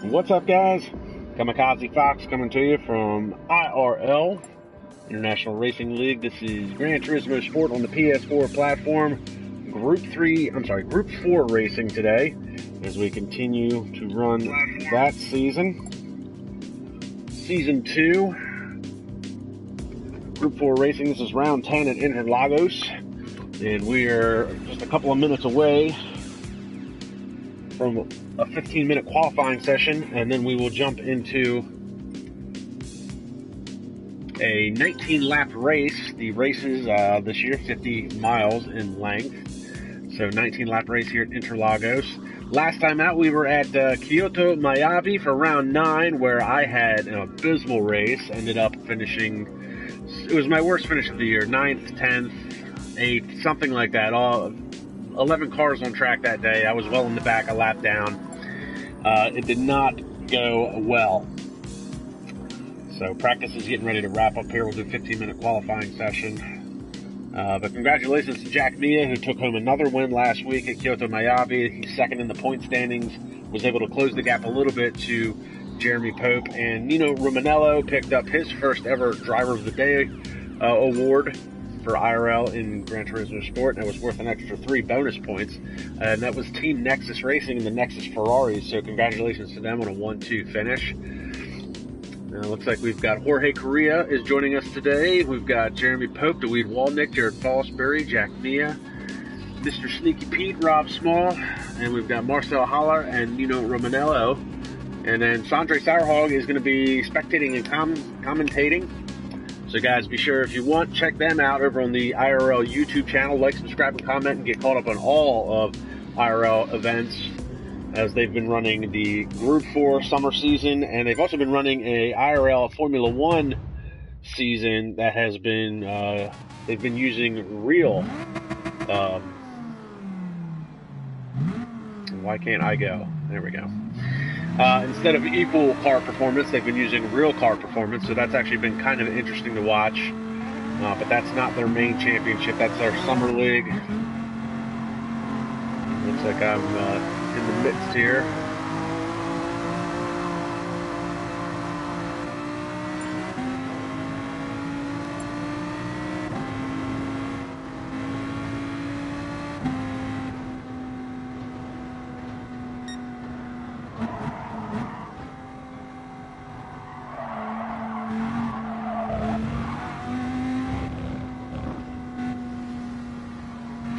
What's up, guys? KAMIKAZE-FOX coming to you from IRL International Racing League. This is Gran Turismo Sport on the PS4 platform. Group 4 racing today as we continue to run that season. Season 2, Group 4 racing. This is round 10 at Interlagos, and we are just a couple of minutes away from a 15-minute qualifying session, and then we will jump into a 19-lap race. The races this year, 50 miles in length, so 19-lap race here at Interlagos. Last time out, we were at Kyoto Miyabi for round 9, where I had an abysmal race. Ended up finishing, it was my worst finish of the year, 9th, 10th, 8th, something like that. All 11 cars on track that day. I was well in the back, a lap down. It did not go well. So practice is getting ready to wrap up here. We'll do a 15-minute qualifying session. But congratulations to Jack Mia, who took home another win last week at Kyoto Miyabi. He's second in the point standings, was able to close the gap a little bit to Jeremy Pope. And Nino Romanello picked up his first ever Driver of the Day award for IRL in Gran Turismo Sport, and it was worth an extra 3 bonus points. And that was Team Nexus Racing and the Nexus Ferraris, so congratulations to them on a 1-2 finish. Looks like we've got Jorge Correa is joining us today. We've got Jeremy Pope, DeWeed Walnick, Jared Fosbury, Jack Mia, Mr. Sneaky Pete, Rob Small, and we've got Marcel Haller and Nino Romanello. And then Sandro Sauerhog is going to be spectating and commentating. So guys, be sure, if you want, check them out over on the IRL YouTube channel. Like, subscribe, and comment, and get caught up on all of IRL events, as they've been running the Group 4 summer season, and they've also been running a IRL Formula 1 season that has been, they've been using real, why can't I go? There we go. Instead of equal car performance, they've been using real car performance, so that's actually been kind of interesting to watch. But that's not their main championship, that's their summer league. Looks like I'm in the midst here.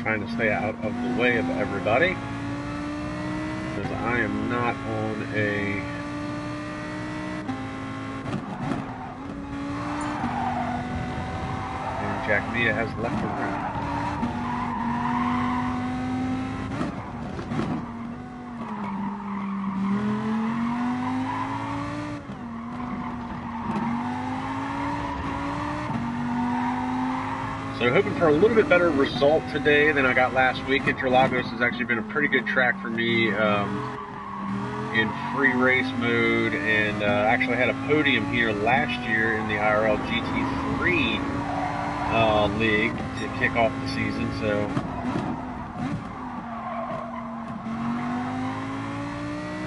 Trying to stay out of the way of everybody, because I am not on a and Jack Mia has left the room. So hoping for a little bit better result today than I got last week. Interlagos has actually been a pretty good track for me in free race mode, and actually had a podium here last year in the IRL GT3 League to kick off the season. So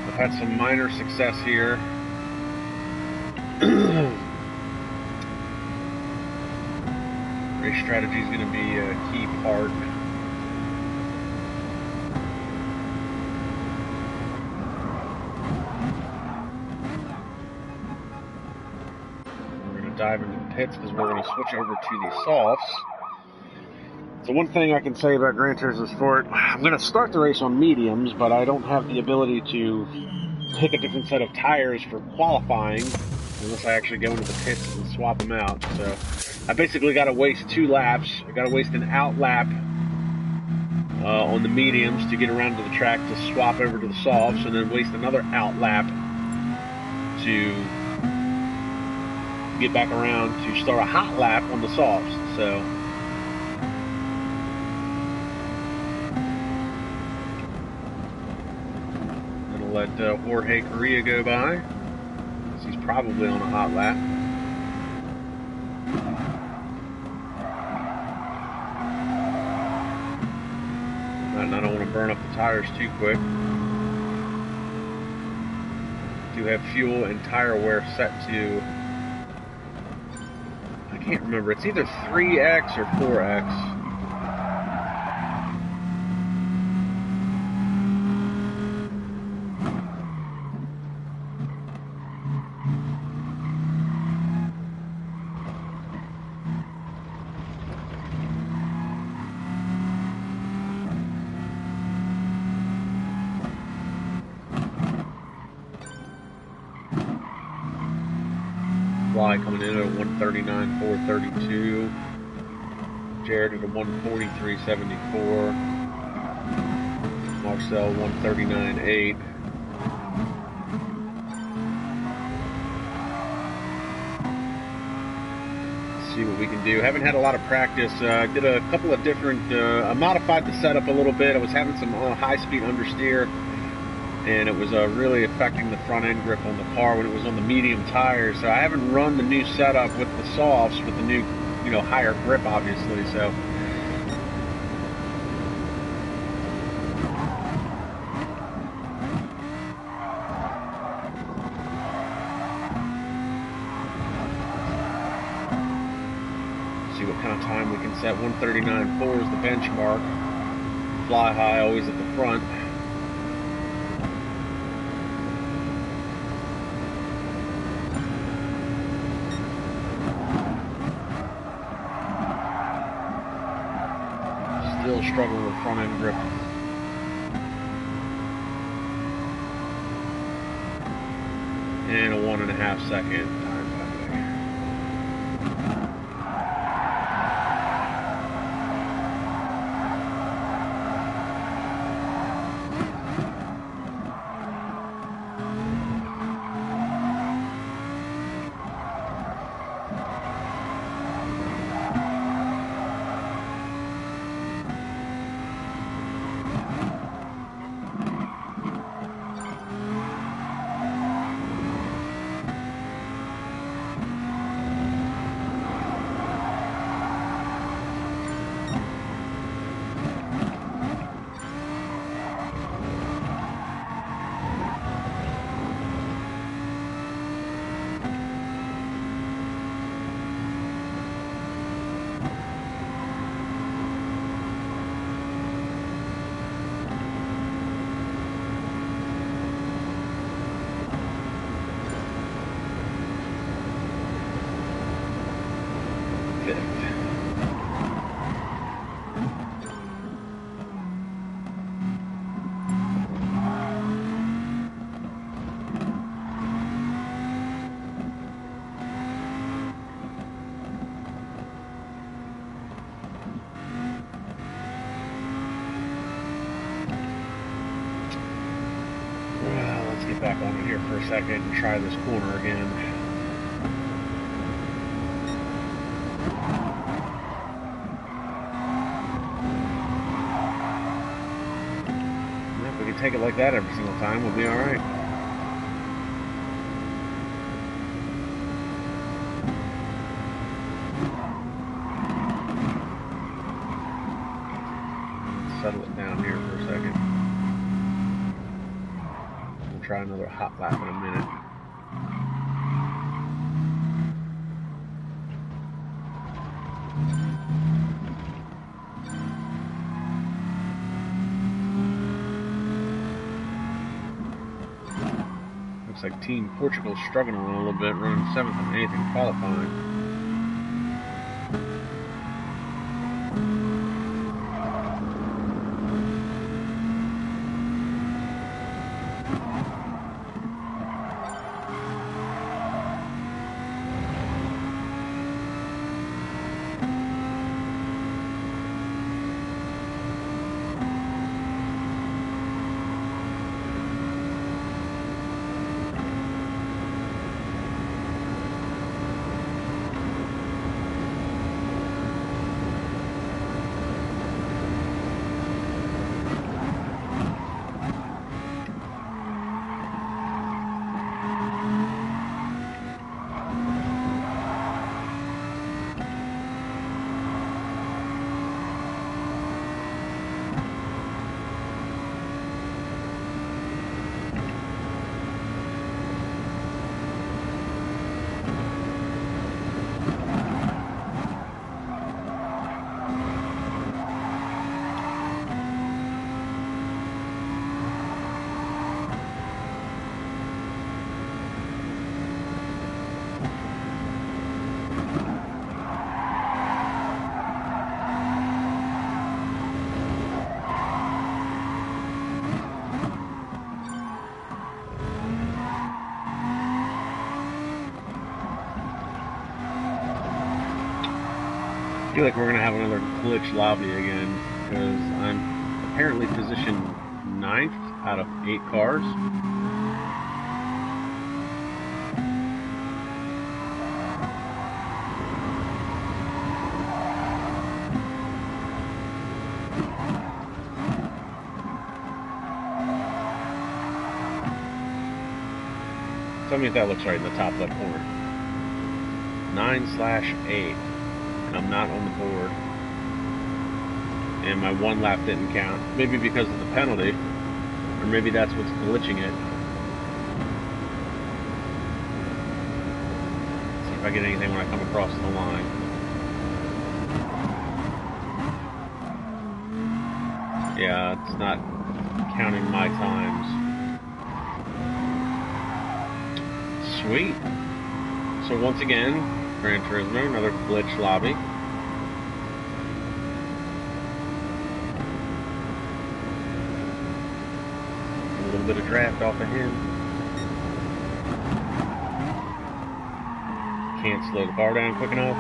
I've had some minor success here. Race strategy is going to be a key part. We're going to dive into the pits because we're going to switch over to the softs. So one thing I can say about Gran Turismo Sport, I'm going to start the race on mediums, but I don't have the ability to pick a different set of tires for qualifying unless I actually go into the pits and swap them out. So I basically got to waste 2 laps. I got to waste an out lap on the mediums to get around to the track to swap over to the softs, and then waste another out lap to get back around to start a hot lap on the softs. So I'm going to let Jorge Correa go by, because he's probably on a hot lap. And I don't want to burn up the tires too quick. to have fuel and tire wear set to, I can't remember, it's either 3X or 4X. Fly coming in at 139.432. Jared at a 143.74. Marcel 139.8. See what we can do. Haven't had a lot of practice. Did a couple of different. I modified the setup a little bit. I was having some high-speed understeer, and it was really affecting the front end grip on the car when it was on the medium tires. So I haven't run the new setup with the softs, with the new, higher grip, obviously. So see what kind of time we can set. 139.4 is the benchmark. Fly high, always at the front. Still struggling with front end grip. And a 1.5 second time back. Back on it here for a second and try this corner again. If we can take it like that every single time, we'll be alright. Settle it down here for a second. Try another hot lap in a minute. Looks like Team Portugal's struggling a little bit, running 7th and 8th in qualifying. feel like we're going to have another glitch lobby again, because I'm apparently positioned 9th out of 8 cars. Tell me if that looks right in the top left corner. 9/8. And I'm not on the board. And my 1 lap didn't count. Maybe because of the penalty. Or maybe that's what's glitching it. Let's see if I get anything when I come across the line. Yeah, it's not counting my times. Sweet. So once again, Gran Turismo, another glitch lobby. A little bit of draft off of him. Can't slow the car down quick enough.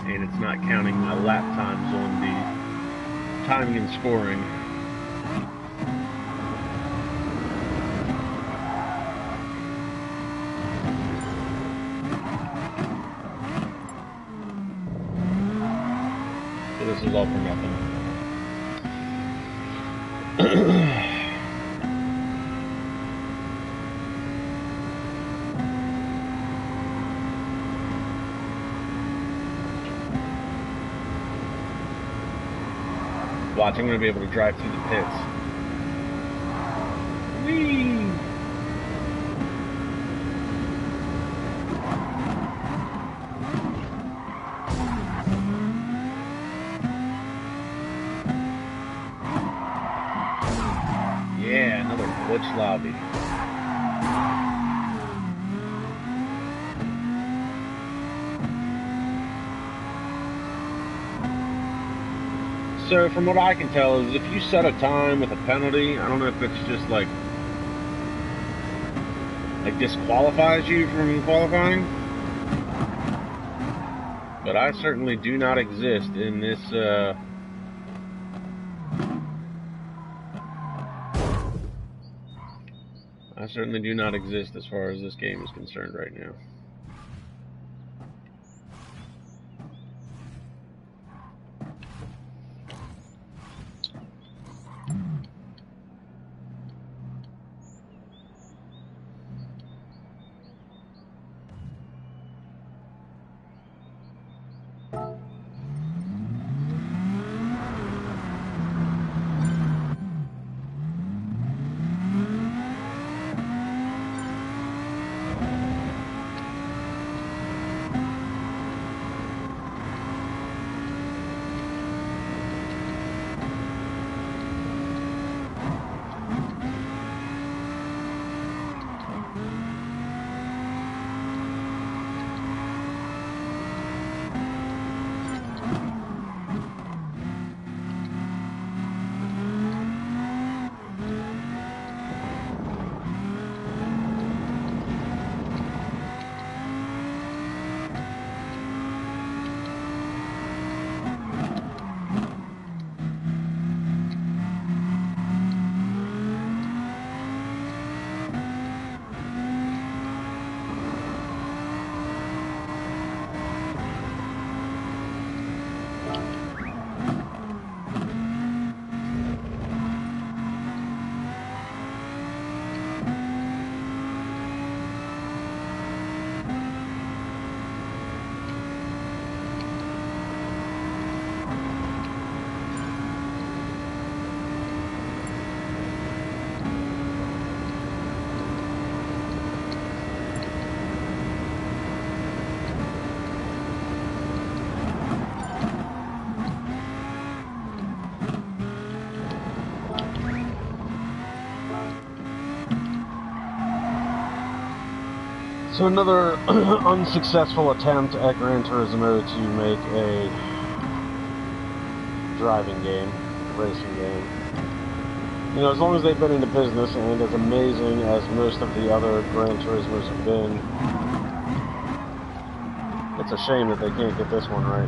And it's not counting my lap times on the timing and scoring. So this is all for nothing. Watch, I'm going to be able to drive through the pits. Whee! Yeah, another glitch lobby. So from what I can tell is if you set a time with a penalty, I don't know if it's just like disqualifies you from qualifying, but I certainly do not exist in this I certainly do not exist as far as this game is concerned right now. So another unsuccessful attempt at Gran Turismo to make a driving game, racing game. You know, as long as they've been into business, and as amazing as most of the other Gran Turismos have been, it's a shame that they can't get this one right.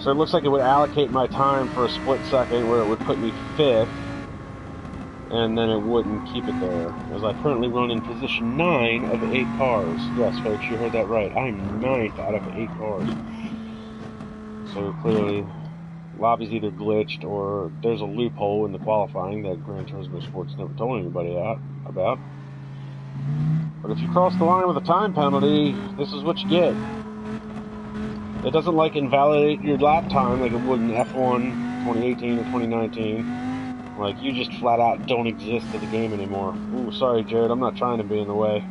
So it looks like it would allocate my time for a split second where it would put me 5th, and then it wouldn't keep it there, as I currently run in position 9 of 8 cars. Yes, folks, you heard that right. I'm 9th out of 8 cars. So clearly, lobby's either glitched or there's a loophole in the qualifying that Gran Turismo Sports never told anybody about. But if you cross the line with a time penalty, this is what you get. It doesn't like invalidate your lap time like it would in F1 2018 or 2019. Like, you just flat out don't exist to the game anymore. Ooh, sorry, Jared, I'm not trying to be in the way.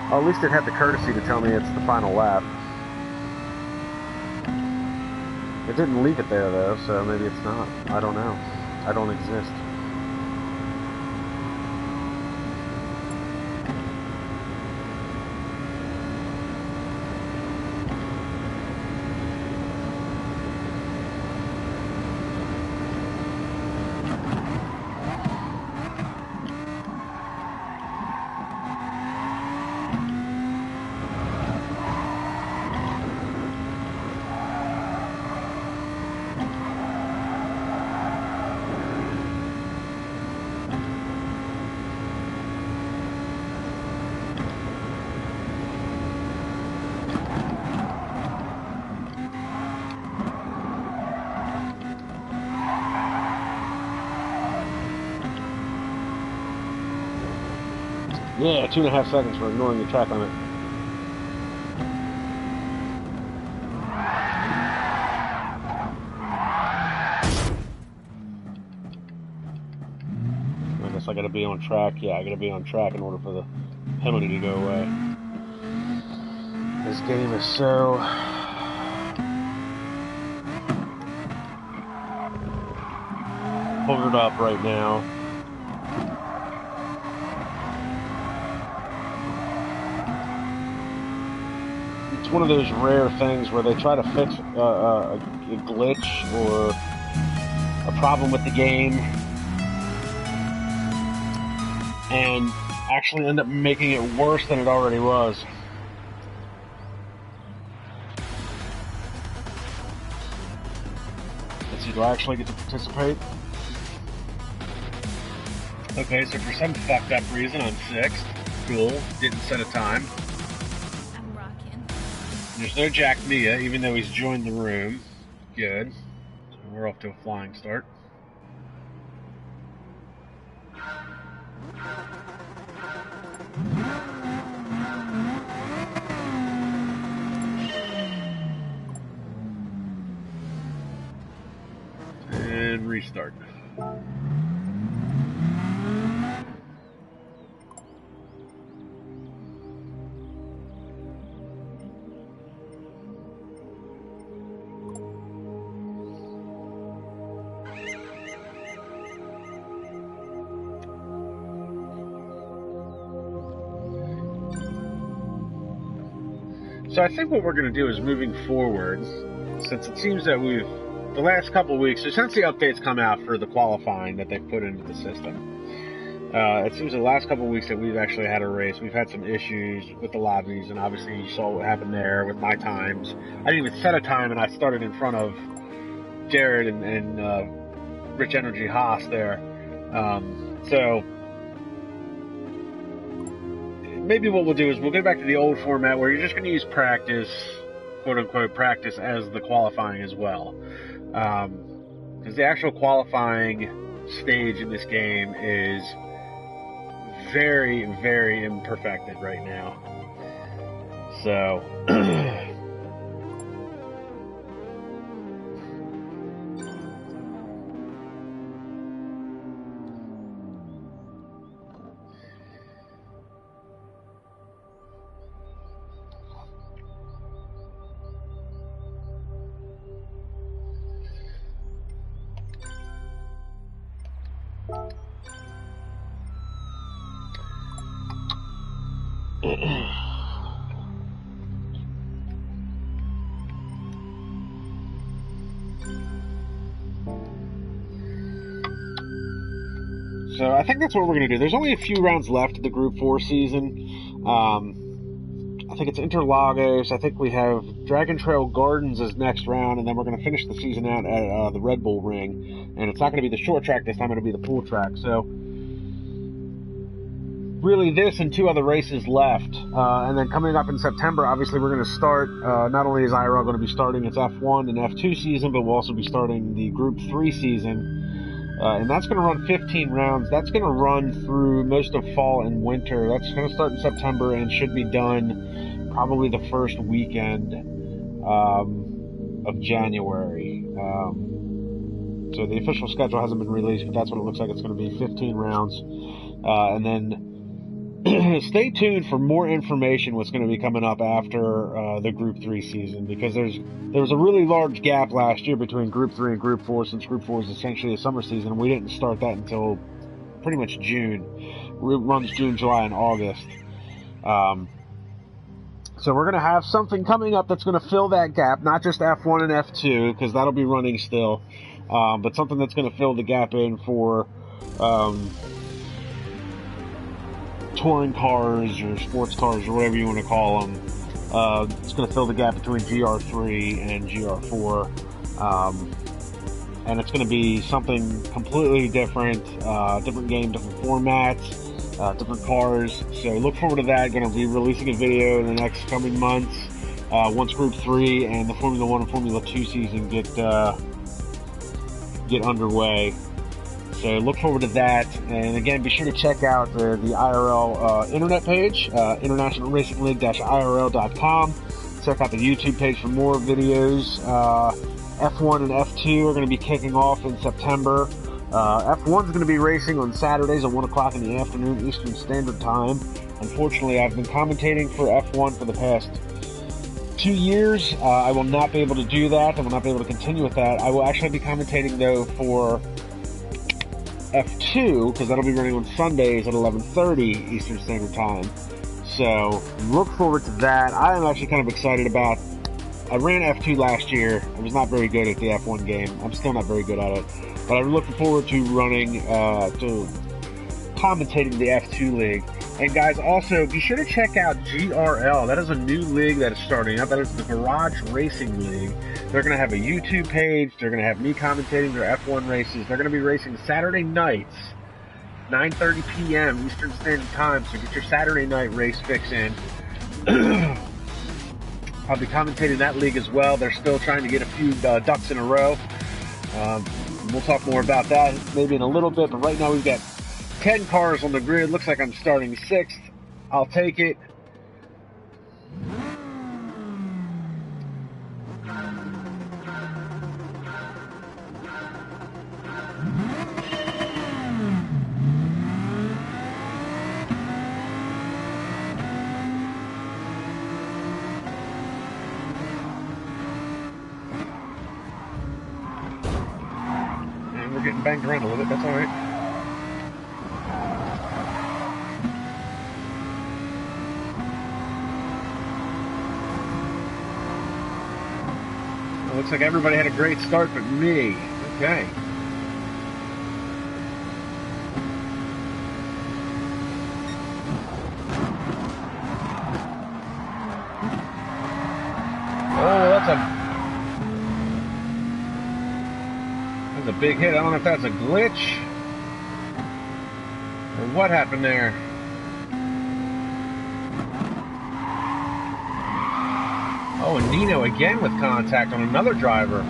Well, at least it had the courtesy to tell me it's the final lap. It didn't leave it there, though, so maybe it's not. I don't know. I don't exist. Yeah, 2.5 seconds for ignoring the track limit. I guess I gotta be on track. Yeah, I gotta be on track in order for the penalty to go away. This game is so... boogered up right now. It's one of those rare things where they try to fix a glitch or a problem with the game and actually end up making it worse than it already was. Let's see, do I actually get to participate? Okay, so for some fucked up reason I'm 6th. Cool. Didn't set a time. I'm rocking. There's no Jack Mia, even though he's joined the room. Good. So we're off to a flying start. And restart. So I think what we're going to do is, moving forward, since it seems that the last couple of weeks, so since the updates come out for the qualifying that they've put into the system, it seems the last couple of weeks that we've actually had a race, we've had some issues with the lobbies, and obviously you saw what happened there with my times. I didn't even set a time, and I started in front of Jared and Rich Energy Haas there. So maybe what we'll do is we'll get back to the old format where you're just going to use practice, quote-unquote practice, as the qualifying as well. Because the actual qualifying stage in this game is very, very imperfected right now. So, so I think that's what we're going to do. There's only a few rounds left of the Group 4 season. I think it's Interlagos. I think we have Dragon Trail Gardens as next round, and then we're going to finish the season out at the Red Bull Ring. And it's not going to be the short track this time, it'll be the pool track. So, really this and 2 other races left. And then coming up in September, obviously we're going to start, not only is IRL going to be starting its F1 and F2 season, but we'll also be starting the Group 3 season. And that's going to run 15 rounds. That's going to run through most of fall and winter. That's going to start in September and should be done probably the first weekend of January. So the official schedule hasn't been released, but that's what it looks like. It's going to be 15 rounds. And then stay tuned for more information what's going to be coming up after the Group 3 season, because there was a really large gap last year between Group 3 and Group 4, since Group 4 is essentially a summer season, and we didn't start that until pretty much June. It runs June, July, and August. So we're going to have something coming up that's going to fill that gap, not just F1 and F2, because that'll be running still, but something that's going to fill the gap in for touring cars or sports cars or whatever you want to call them. It's going to fill the gap between GR3 and GR4. And it's going to be something completely different, different game, different formats, different cars. So look forward to that. Going to be releasing a video in the next coming months once Group 3 and the Formula 1 and Formula 2 season get underway. So look forward to that. And again, be sure to check out the IRL internet page, International Racing League-IRL.com. Check out the YouTube page for more videos. F1 and F2 are going to be kicking off in September. F1 is going to be racing on Saturdays at 1 o'clock in the afternoon Eastern Standard Time. Unfortunately, I've been commentating for F1 for the past 2 years. I will not be able to do that. I will not be able to continue with that. I will actually be commentating, though, for F2, because that'll be running on Sundays at 11:30 Eastern Standard Time. So look forward to that. I am actually kind of excited about. I ran F2 last year. I was not very good at the F1 game. I'm still not very good at it, but I'm looking forward to running to commentating the F2 league. And guys, also be sure to check out GRL. That is a new league that is starting up. That is the Garage Racing League. They're going to have a YouTube page. They're going to have me commentating their F1 races. They're going to be racing Saturday nights, 9:30 p.m. Eastern Standard Time. So get your Saturday night race fix in. I'll be commentating that league as well. They're still trying to get a few ducks in a row. We'll talk more about that maybe in a little bit. But right now we've got 10 cars on the grid. Looks like I'm starting 6th. I'll take it. And we're getting banged around a little bit. That's all right. Looks like everybody had a great start but me. Okay. Oh, that's a big hit. I don't know if that's a glitch or what happened there. Oh, and Nino again with contact on another driver.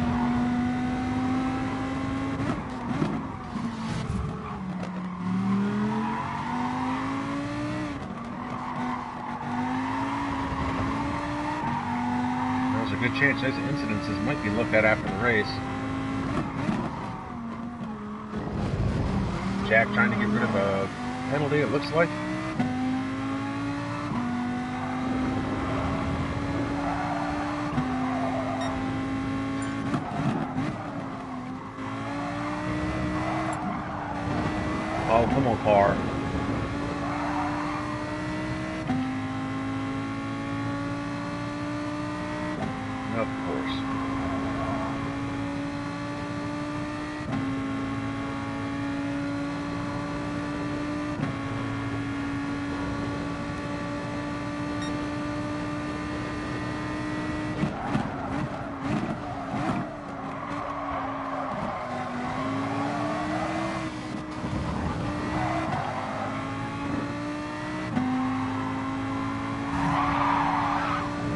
good chance those incidences might be looked at after the race. Jack trying to get rid of a penalty, it looks like. Oh, come on, car. Of course.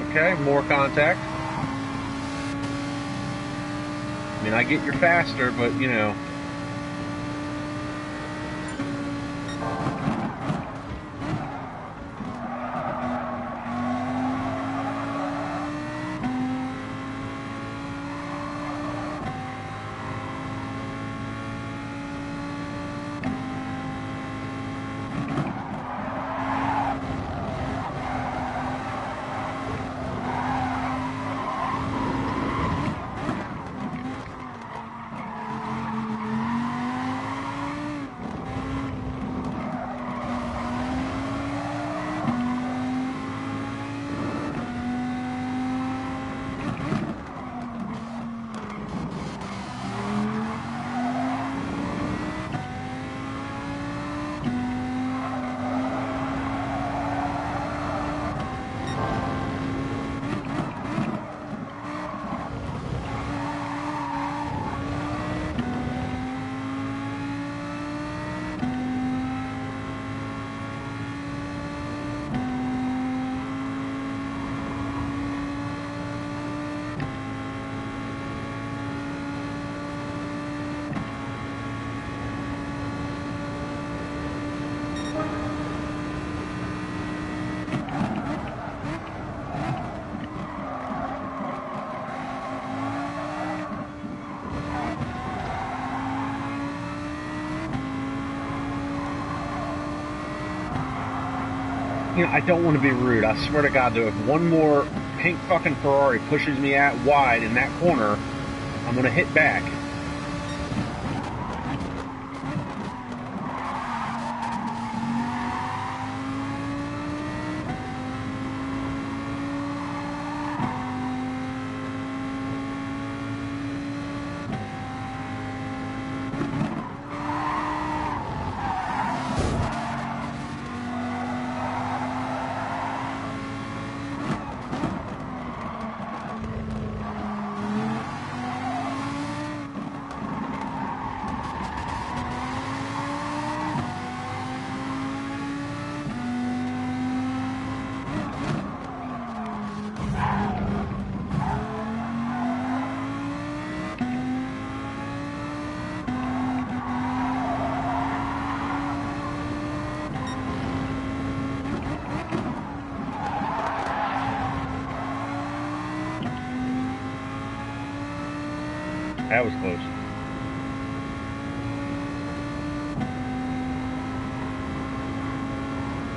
Okay, more contact. I mean, I get you're faster, but, you know. You know, I don't want to be rude. I swear to God, though, if one more pink fucking Ferrari pushes me out wide in that corner, I'm going to hit back. That was close.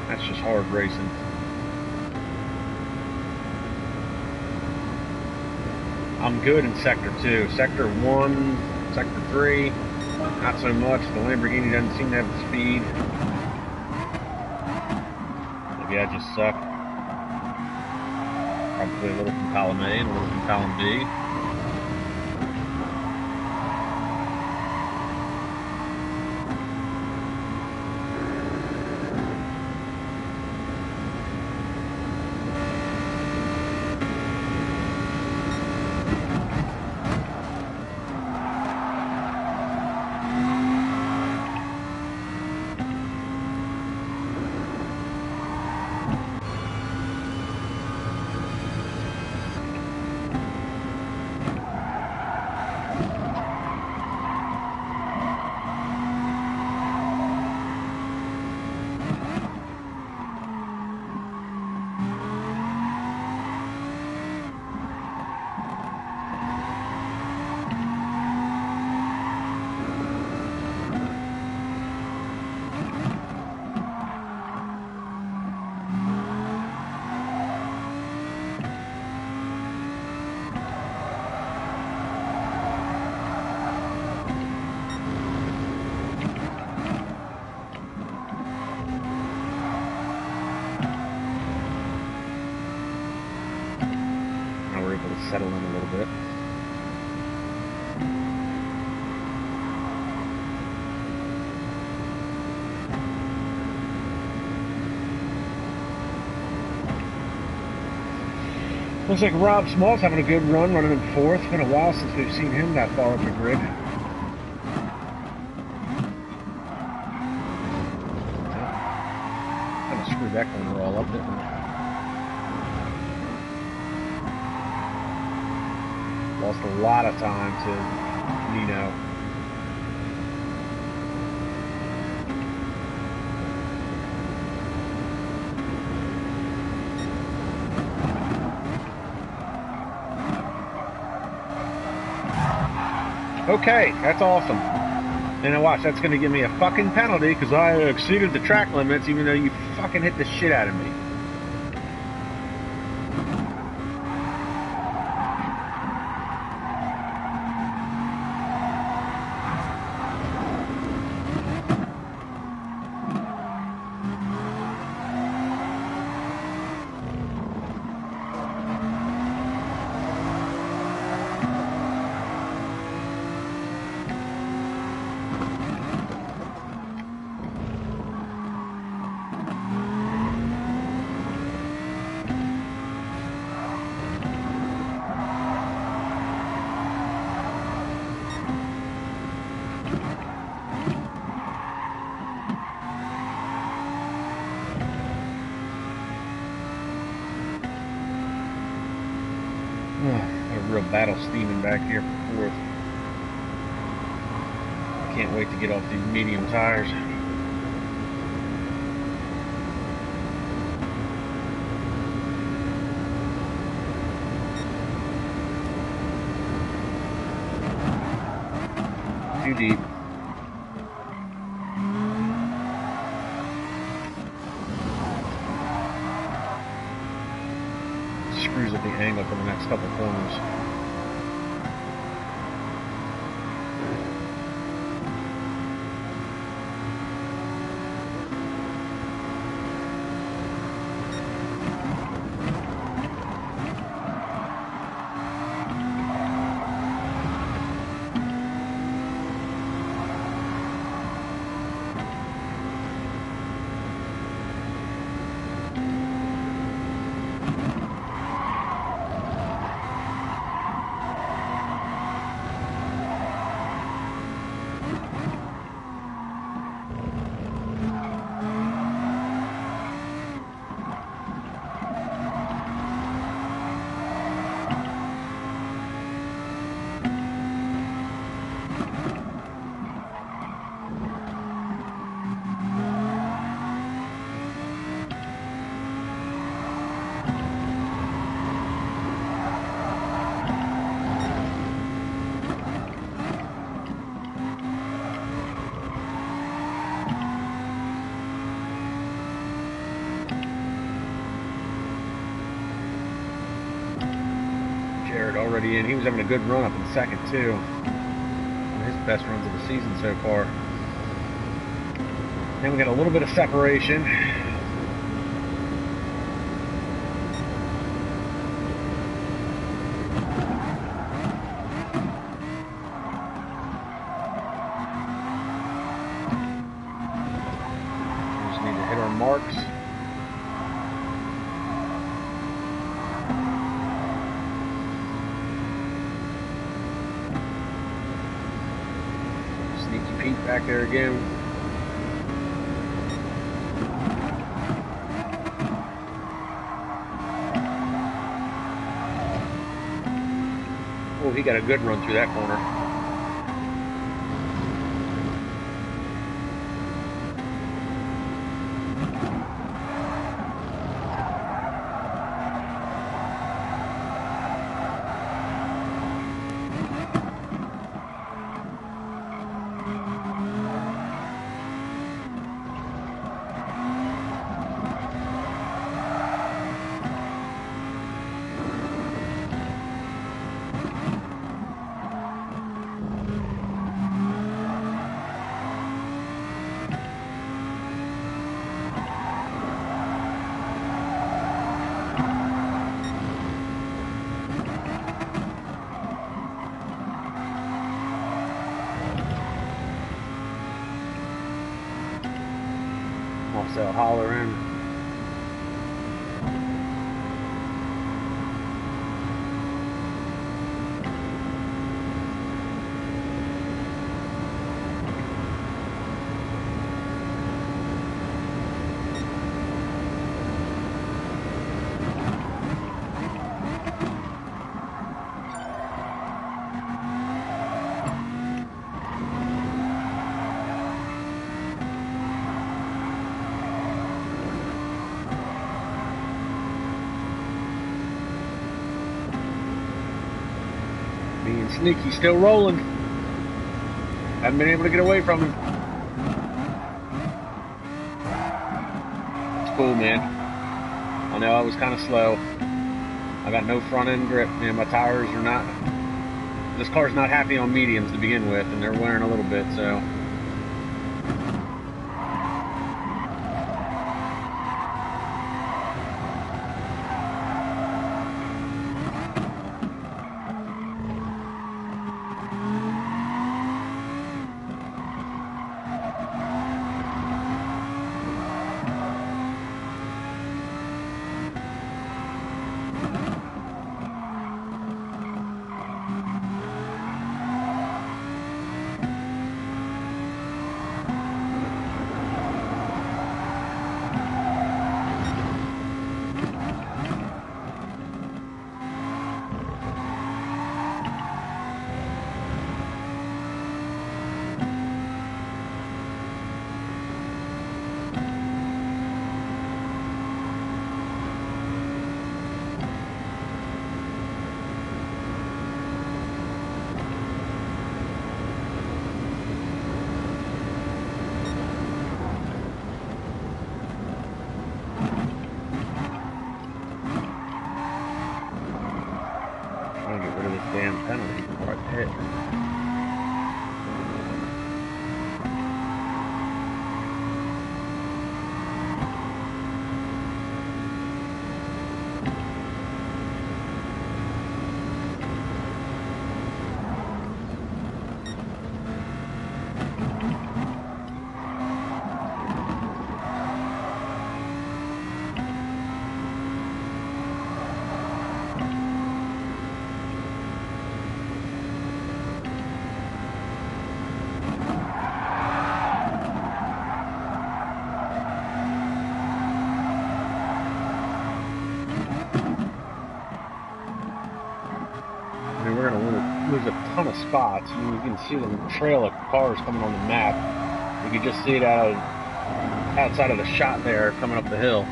That's just hard racing. I'm good in Sector 2. Sector 1, Sector 3, not so much. The Lamborghini doesn't seem to have the speed. Maybe I just suck. Probably a little from column A and a little from column B. Looks like Rob Small's having a good run, running in fourth. It's been a while since we've seen him that far up the grid. Kind of screwed that corner all up, didn't we? Lost a lot of time to Nino. Okay, that's awesome. And now watch, that's going to give me a fucking penalty because I exceeded the track limits even though you fucking hit the shit out of me. A real battle steaming back here for fourth. Can't wait to get off these medium tires. Too deep. Screws at the angle for the next couple corners. Already in. He was having a good run up in second too. One of his best runs of the season so far. Then we got a little bit of separation. We just need to hit our marks. Back there again. Oh, he got a good run through that corner. cell hollering. Being sneaky, still rolling. Haven't been able to get away from him. It's cool, man. I know I was kind of slow. I got no front end grip, man. My tires are not... This car's not happy on mediums to begin with, and they're wearing a little bit, so... Damn penalty before I hit. We're going to lose a ton of spots. I mean, you can see the trail of cars coming on the map. You can just see it outside of the shot there coming up the hill.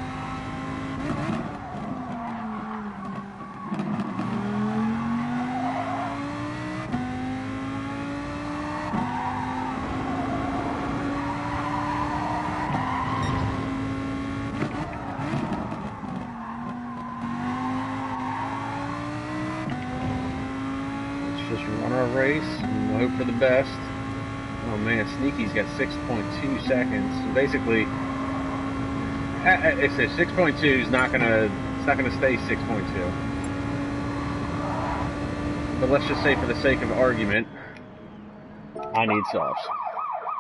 Just run our race and hope for the best. Oh man, Sneaky's got 6.2 seconds. So basically, it's a 6.2 is not gonna stay 6.2. But let's just say, for the sake of argument, I need softs.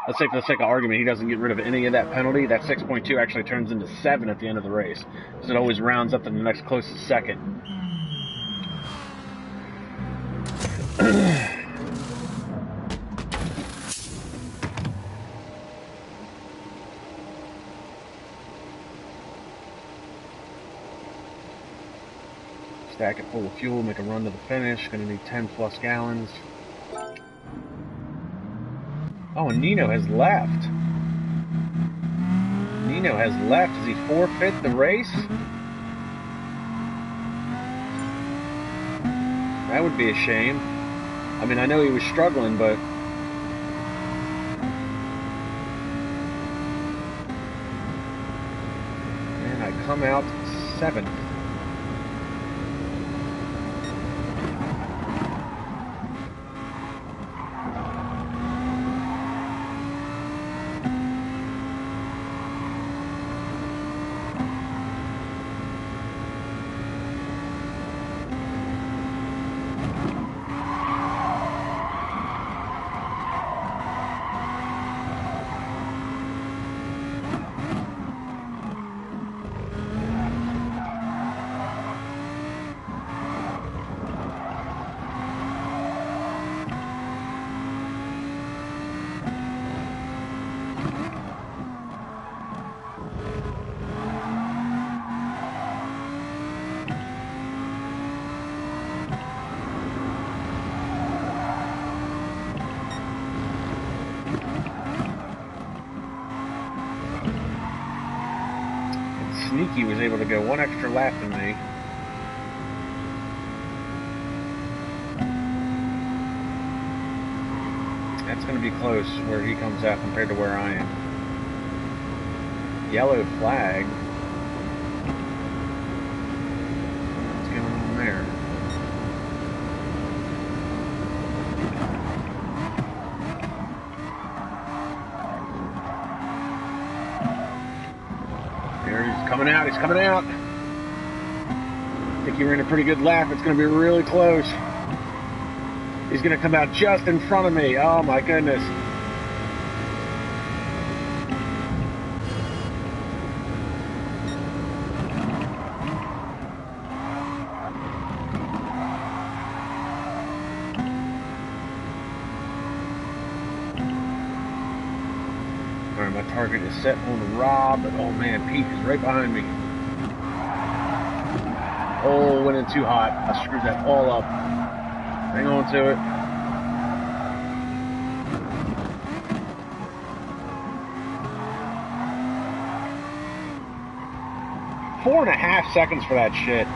Let's say, for the sake of argument, he doesn't get rid of any of that penalty. That 6.2 actually turns into 7 at the end of the race, because it always rounds up to the next closest second. Stack it full of fuel, make a run to the finish. Gonna need 10 plus gallons. Oh, and Nino has left. Nino has left. Does he forfeit the race? That would be a shame. I mean, I know he was struggling, but... Man, I come out 7th. sneaky was able to go one extra lap than me. That's going to be close where he comes out compared to where I am. Yellow flag. What's going on there? There he's coming out. He's coming out. I think he ran a pretty good lap. It's going to be really close. He's going to come out just in front of me. Oh my goodness. Alright, my target is set on Rob, but oh man, Pete is right behind me. Oh, went in too hot. I screwed that all up. Hang on to it. Four and a half seconds for that shit.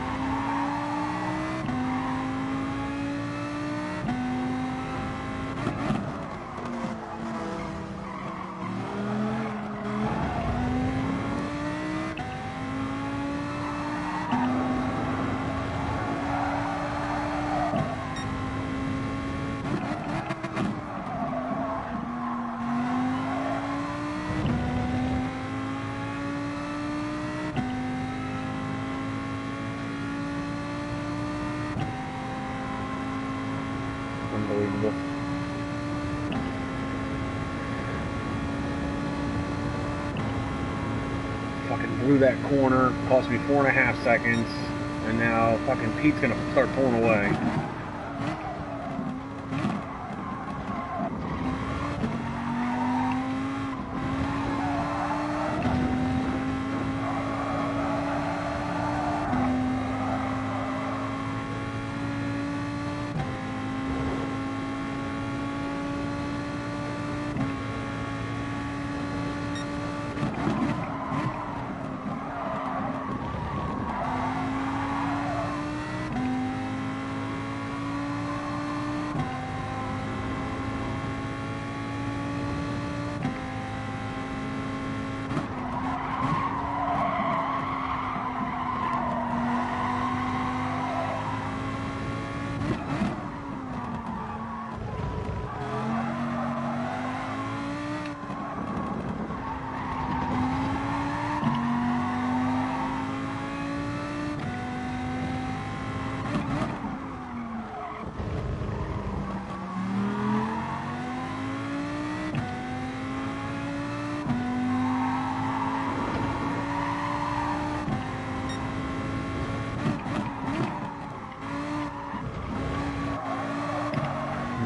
Unbelievable. Fucking blew that corner, cost me 4.5 seconds, and now fucking Pete's gonna start pulling away.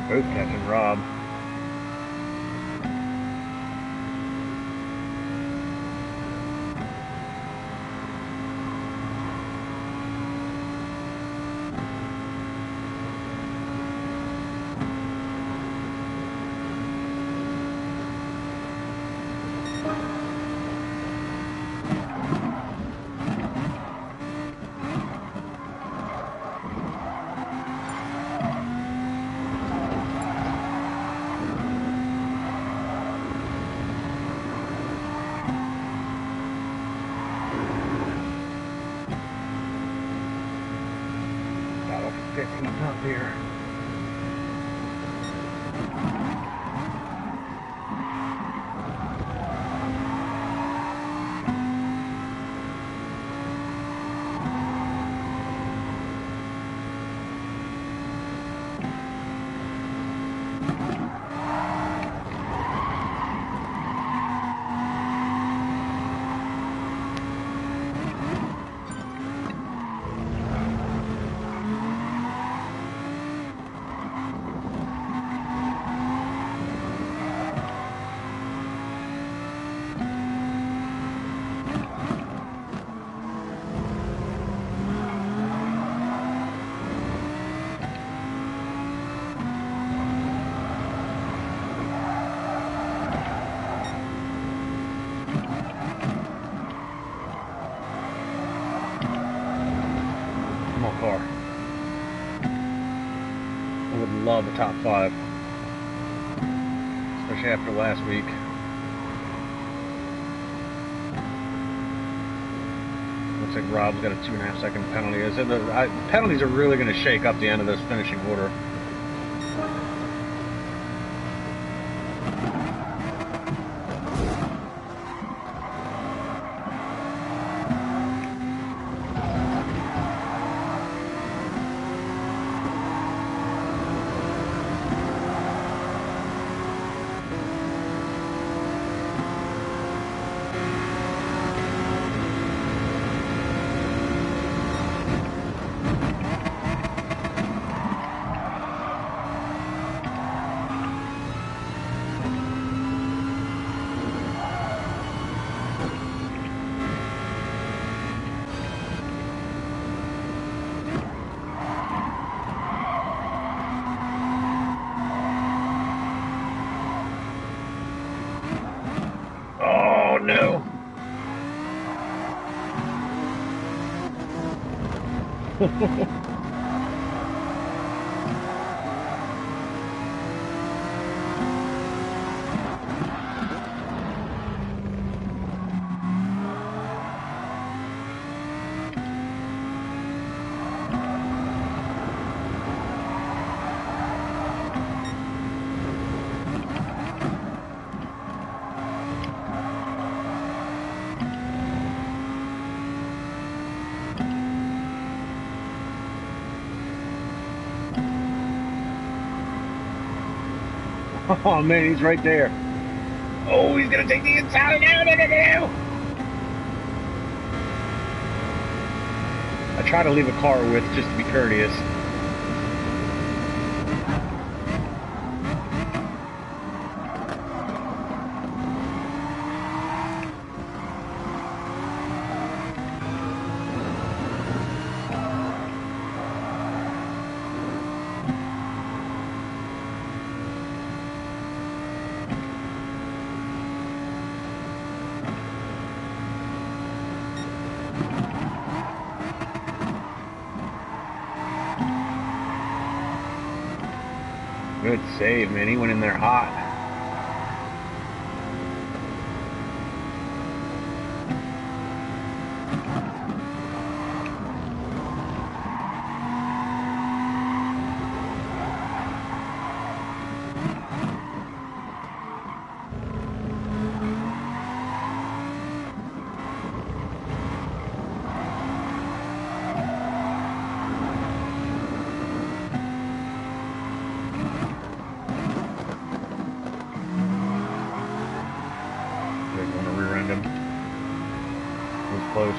Both catching Rob. About 15 up here. love the top 5. Especially after last week. Looks like Rob's got a 2.5 second penalty. Penalties are really going to shake up the end of this finishing order. No. Oh man, he's right there. Oh, he's gonna take the inside. No. I try to leave a car width just to be courteous. Good save, man. He went in there hot. Close.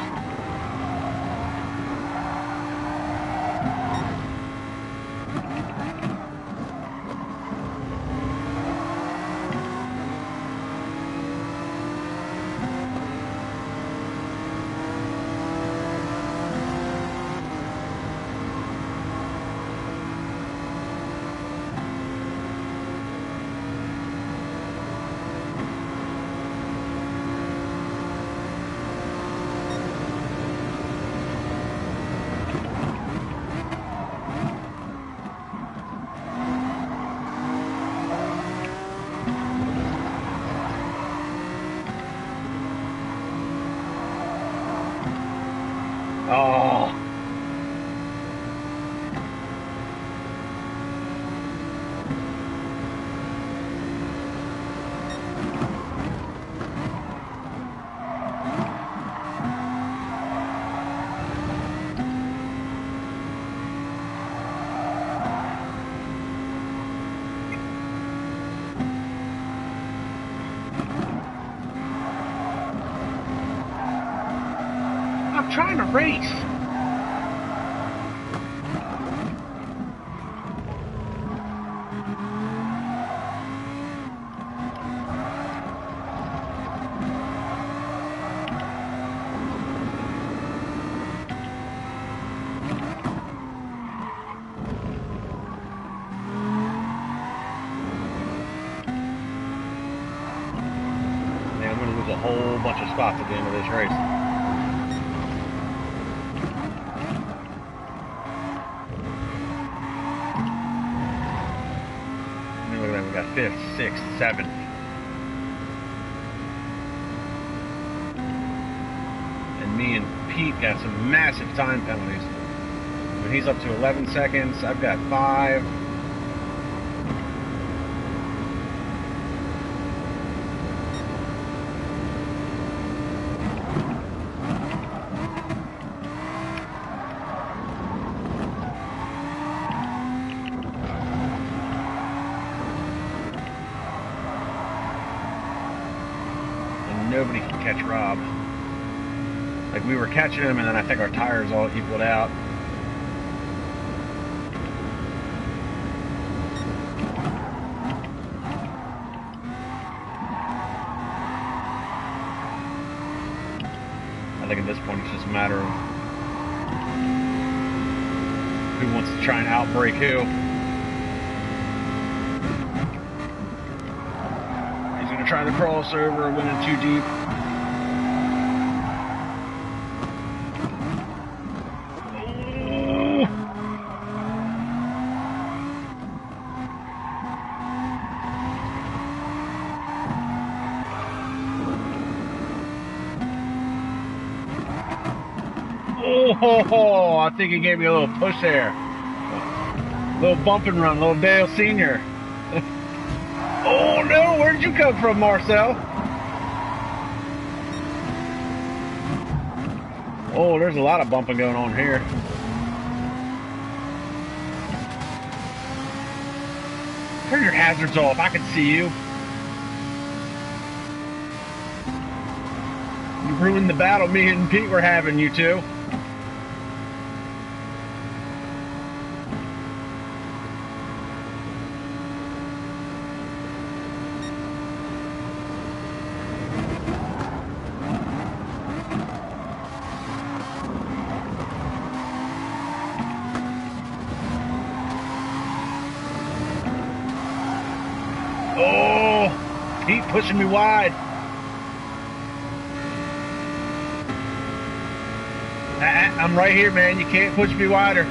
Oh. I'm trying to race. Man, I'm going to lose a whole bunch of spots at the end of this race. got 5th, 6th, 7th. And me and Pete got some massive time penalties. When he's up to 11 seconds, I've got 5. Nobody can catch Rob. Like, we were catching him, and then I think our tires all equaled out. I think at this point it's just a matter of who wants to try and outbrake who. Try the crossover, went in too deep. Oh, I think he gave me a little push there. A little bump and run, little Dale Sr. Oh no, where'd you come from, Marcel? Oh, there's a lot of bumping going on here. Turn your hazards off, I can see you. You ruined the battle me and Pete were having, you two. Oh, Pete pushing me wide. I'm right here, man. You can't push me wider.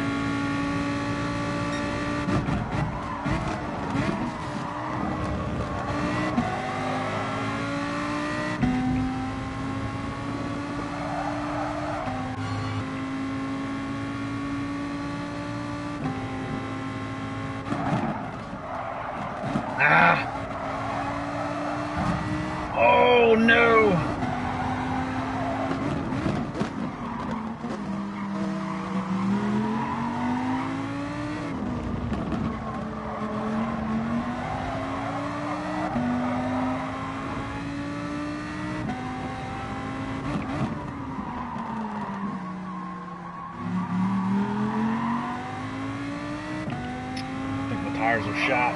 Ah. Oh no! I think the tires are shot.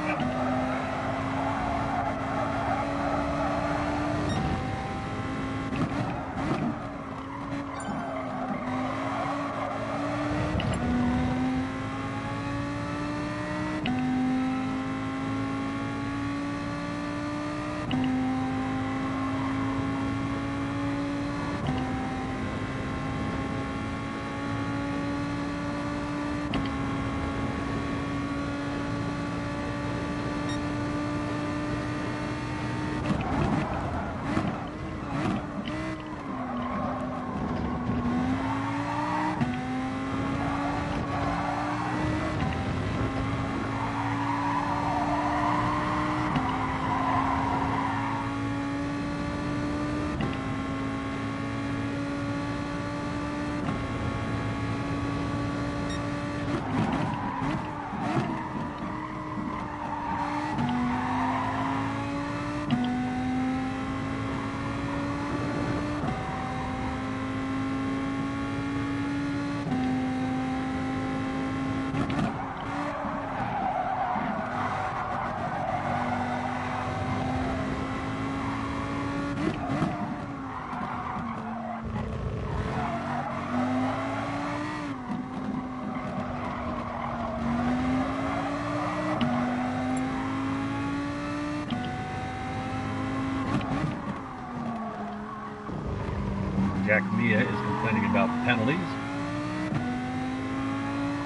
Jack Mia is complaining about the penalties.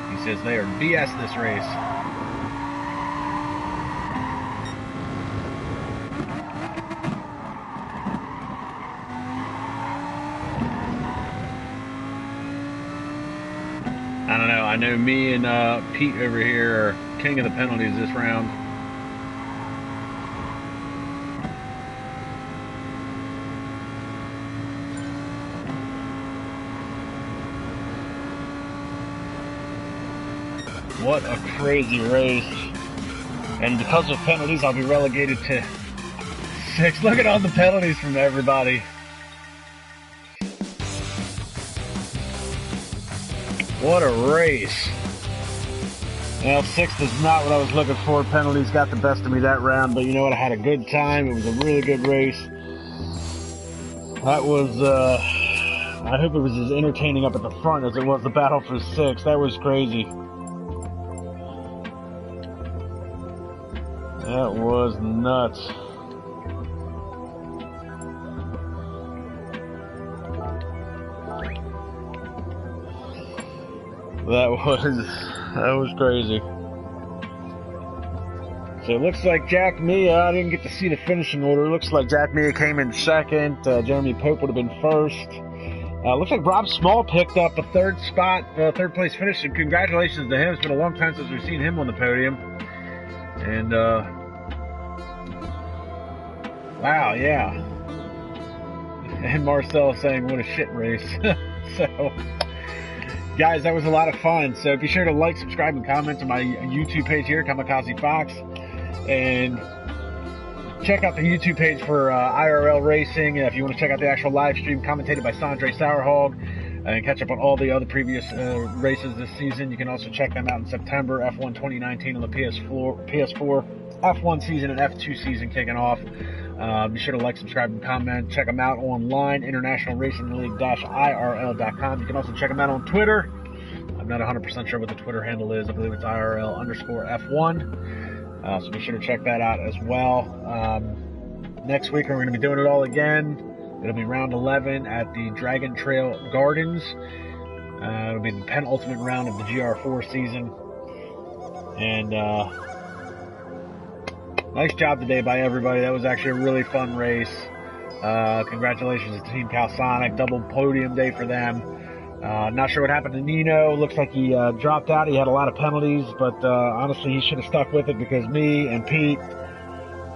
He says they are BS this race. I know me and Pete over here are king of the penalties this round. What a crazy race. And because of penalties, I'll be relegated to 6. Look at all the penalties from everybody. What a race. Well, 6th is not what I was looking for. Penalties got the best of me that round, but you know what? I had a good time. It was a really good race. That was, I hope it was as entertaining up at the front as it was the battle for 6th. That was crazy. That was nuts. That was crazy. So it looks like Jack Mia, I didn't get to see the finishing order. It looks like Jack Mia came in 2nd. Jeremy Pope would have been 1st. Looks like Rob Small picked up a 3rd spot, 3rd place finish. And congratulations to him. It's been a long time since we've seen him on the podium. And, wow, yeah. And Marcel saying, what a shit race. So, guys, that was a lot of fun. So be sure to like, subscribe, and comment to my YouTube page here, KAMIKAZE-FOX. And check out the YouTube page for IRL Racing. If you want to check out the actual live stream commentated by Sandro Racing League and catch up on all the other previous races this season, you can also check them out in September. F1 2019 on the PS4, F1 season and F2 season kicking off. Be sure to like, subscribe, and comment. Check them out online, internationalracingleague-irl.com. You can also check them out on Twitter. I'm not 100% sure what the Twitter handle is. I believe it's IRL_F1. So be sure to check that out as well. Next week, we're going to be doing it all again. It'll be round 11 at the Dragon Trail Gardens. It'll be the penultimate round of the GR4 season. And, nice job today by everybody. That was actually a really fun race. Congratulations to Team Calsonic. Double podium day for them. Not sure what happened to Nino. Looks like he dropped out. He had a lot of penalties, but honestly, he should have stuck with it because me and Pete,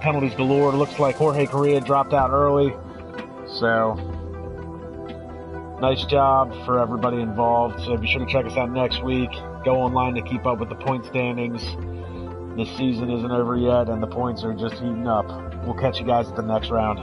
penalties galore. Looks like Jorge Correa dropped out early. So, nice job for everybody involved. So be sure to check us out next week. Go online to keep up with the point standings. The season isn't over yet, and the points are just heating up. We'll catch you guys at the next round.